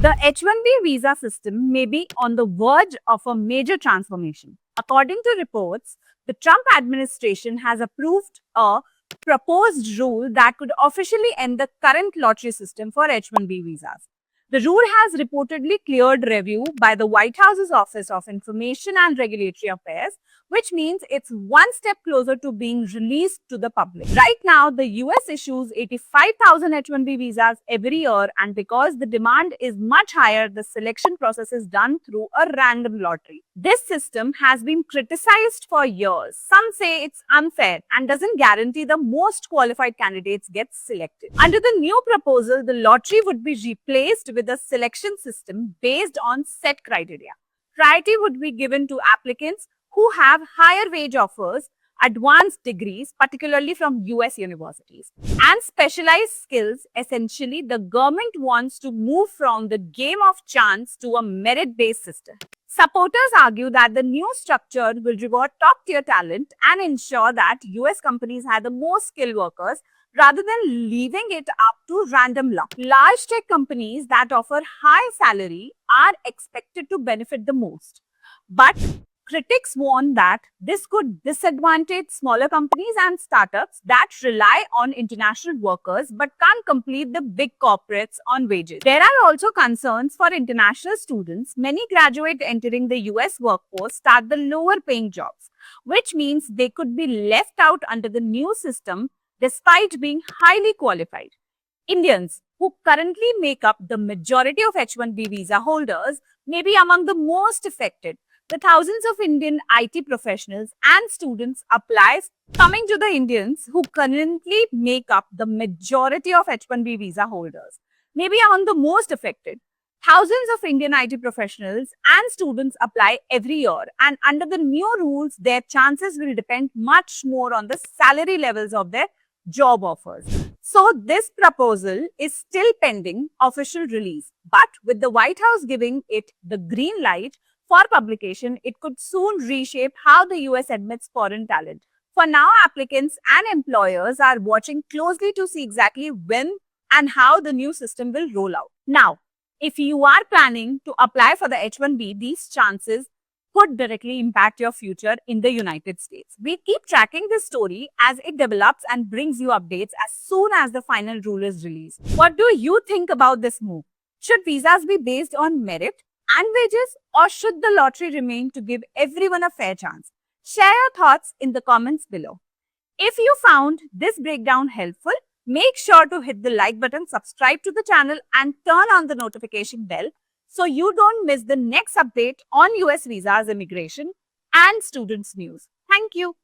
The H-1B visa system may be on the verge of a major transformation. According to reports, the Trump administration has approved a proposed rule that could officially end the current lottery system for H-1B visas. The rule has reportedly cleared review by the White House's Office of Information and Regulatory Affairs, which means it's one step closer to being released to the public. Right now, the US issues 85,000 H-1B visas every year, and because the demand is much higher, the selection process is done through a random lottery. This system has been criticized for years. Some say it's unfair and doesn't guarantee the most qualified candidates get selected. Under the new proposal, the lottery would be replaced with a selection system based on set criteria. Priority would be given to applicants who have higher wage offers, advanced degrees, particularly from US universities, and specialized skills. Essentially, the government wants to move from the game of chance to a merit-based system. Supporters argue that the new structure will reward top-tier talent and ensure that US companies have the most skilled workers rather than leaving it up to random luck. Large tech companies that offer high salary are expected to benefit the most. But critics warn that this could disadvantage smaller companies and startups that rely on international workers but can't compete the big corporates on wages. There are also concerns for international students. Many graduates entering the US workforce start the lower paying jobs, which means they could be left out under the new system despite being highly qualified. Indians, who currently make up the majority of H-1B visa holders, may be among the most affected. The thousands of Indian IT professionals and students applies coming to the Indians who currently make up the majority of H-1B visa holders may be among the most affected. Thousands of Indian IT professionals and students apply every year, and under the new rules, their chances will depend much more on the salary levels of their job offers. So this proposal is still pending official release, but with the White House giving it the green light for publication, it could soon reshape how the US admits foreign talent. For now, applicants and employers are watching closely to see exactly when and how the new system will roll out. Now, if you are planning to apply for the H-1B, these chances could directly impact your future in the United States. We keep tracking this story as it develops and brings you updates as soon as the final rule is released. What do you think about this move? Should visas be based on merit and wages, or should the lottery remain to give everyone a fair chance? Share your thoughts in the comments below. If you found this breakdown helpful, make sure to hit the like button, subscribe to the channel, and turn on the notification bell so you don't miss the next update on US visas, immigration, and students news. Thank you.